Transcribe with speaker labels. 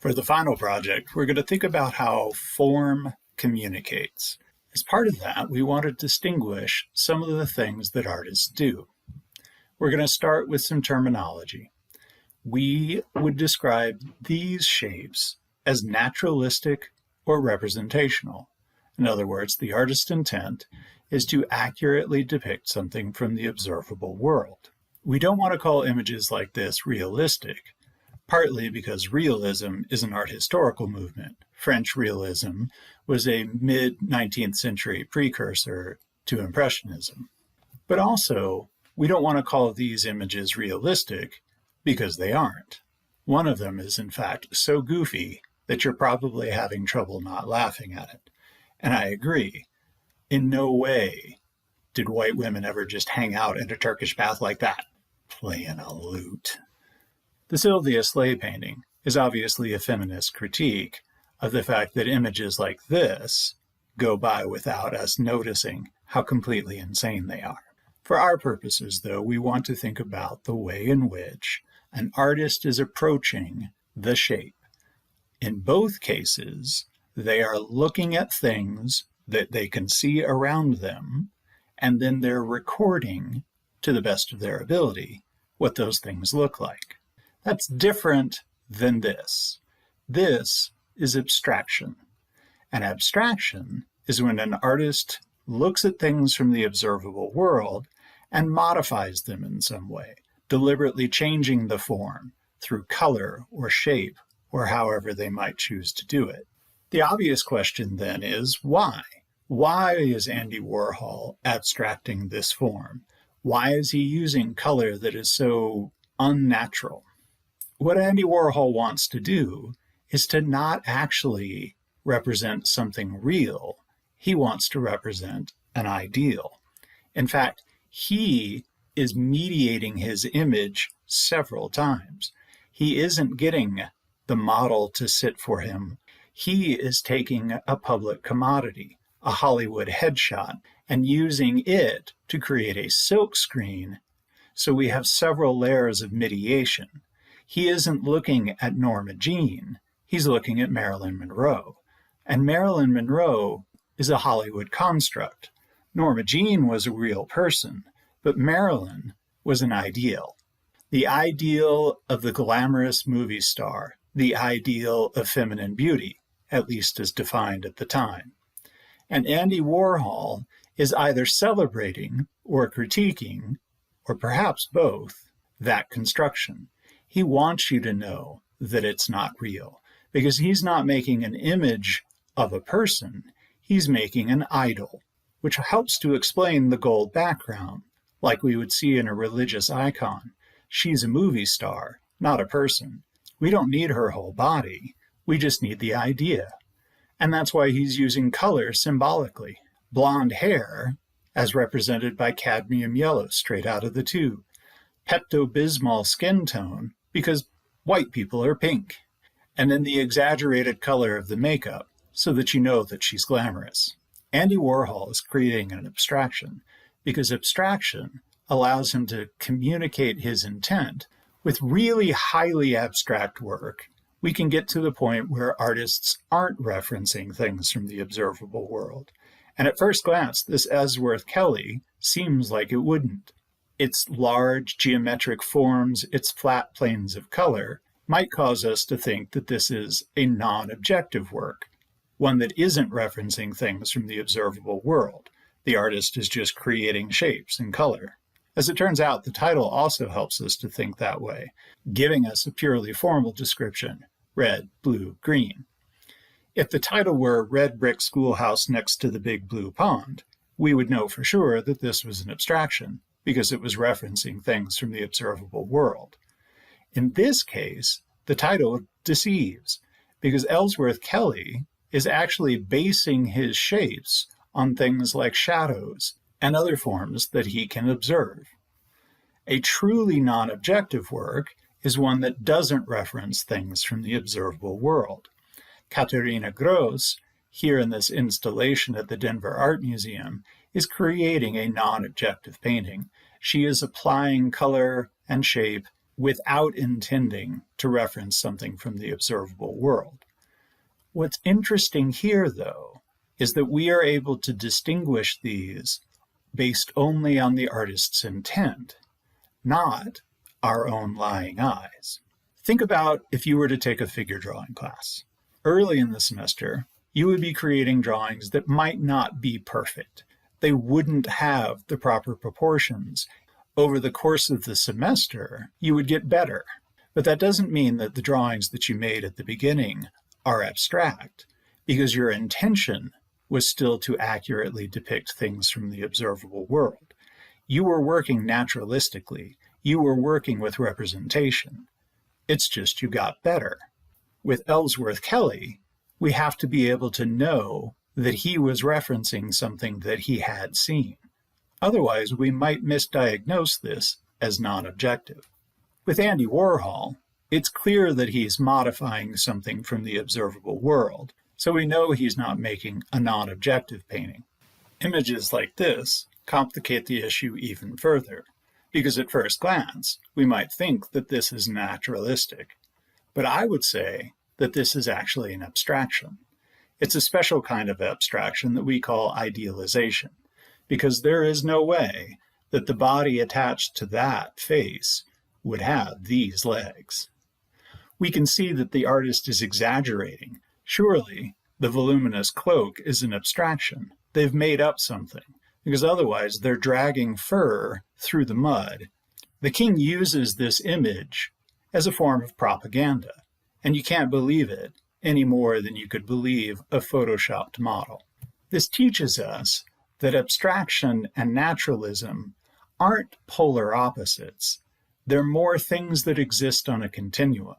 Speaker 1: For the final project, we're going to think about how form communicates. As part of that, we want to distinguish some of the things that artists do. We're going to start with some terminology. We would describe these shapes as naturalistic or representational. In other words, the artist's intent is to accurately depict something from the observable world. We don't want to call images like this realistic, partly because realism is an art historical movement. French realism was a mid-19th century precursor to Impressionism. But also, we don't want to call these images realistic because they aren't. One of them is, in fact, so goofy that you're probably having trouble not laughing at it. And I agree. In no way did white women ever just hang out in a Turkish bath like that, playing a lute. The Sylvia sleigh painting is obviously a feminist critique of the fact that images like this go by without us noticing how completely insane they are. For our purposes, though, we want to think about the way in which an artist is approaching the shape. In both cases, they are looking at things that they can see around them, and then they're recording, to the best of their ability, what those things look like. That's different than this. This is abstraction. And abstraction is when an artist looks at things from the observable world and modifies them in some way, deliberately changing the form through color or shape or however they might choose to do it. The obvious question then is why? Why is Andy Warhol abstracting this form? Why is he using color that is so unnatural? What Andy Warhol wants to do is to not actually represent something real. He wants to represent an ideal. In fact, he is mediating his image several times. He isn't getting the model to sit for him. He is taking a public commodity, a Hollywood headshot, and using it to create a silk screen. So we have several layers of mediation. He isn't looking at Norma Jean, he's looking at Marilyn Monroe. And Marilyn Monroe is a Hollywood construct. Norma Jean was a real person, but Marilyn was an ideal. The ideal of the glamorous movie star, the ideal of feminine beauty, at least as defined at the time. And Andy Warhol is either celebrating or critiquing, or perhaps both, that construction. He wants you to know that it's not real, because he's not making an image of a person, he's making an idol, which helps to explain the gold background, like we would see in a religious icon. She's a movie star, not a person. We don't need her whole body, we just need the idea. And that's why he's using color symbolically. Blonde hair, as represented by cadmium yellow straight out of the tube. Pepto-Bismol skin tone, because white people are pink. And then the exaggerated color of the makeup, so that you know that she's glamorous. Andy Warhol is creating an abstraction, because abstraction allows him to communicate his intent. With really highly abstract work, we can get to the point where artists aren't referencing things from the observable world. And at first glance, this Ellsworth Kelly seems like it wouldn't. Its large geometric forms, its flat planes of color, might cause us to think that this is a non-objective work, one that isn't referencing things from the observable world. The artist is just creating shapes and color. As it turns out, the title also helps us to think that way, giving us a purely formal description: red, blue, green. If the title were Red Brick Schoolhouse Next to the Big Blue Pond, we would know for sure that this was an abstraction, because it was referencing things from the observable world. In this case, the title deceives, because Ellsworth Kelly is actually basing his shapes on things like shadows and other forms that he can observe. A truly non-objective work is one that doesn't reference things from the observable world. Katharina Gross, here in this installation at the Denver Art Museum, is creating a non-objective painting. She is applying color and shape without intending to reference something from the observable world. What's interesting here, though, is that we are able to distinguish these based only on the artist's intent, not our own lying eyes. Think about if you were to take a figure drawing class. Early in the semester, you would be creating drawings that might not be perfect. They wouldn't have the proper proportions. Over the course of the semester, you would get better. But that doesn't mean that the drawings that you made at the beginning are abstract, because your intention was still to accurately depict things from the observable world. You were working naturalistically. You were working with representation. It's just you got better. With Ellsworth Kelly, we have to be able to know that he was referencing something that he had seen. Otherwise, we might misdiagnose this as non-objective. With Andy Warhol, it's clear that he's modifying something from the observable world, so we know he's not making a non-objective painting. Images like this complicate the issue even further, because at first glance, we might think that this is naturalistic. But I would say that this is actually an abstraction. It's a special kind of abstraction that we call idealization, because there is no way that the body attached to that face would have these legs. We can see that the artist is exaggerating. Surely, the voluminous cloak is an abstraction. They've made up something, because otherwise they're dragging fur through the mud. The king uses this image as a form of propaganda, and you can't believe it any more than you could believe a photoshopped model. This teaches us that abstraction and naturalism aren't polar opposites. They're more things that exist on a continuum.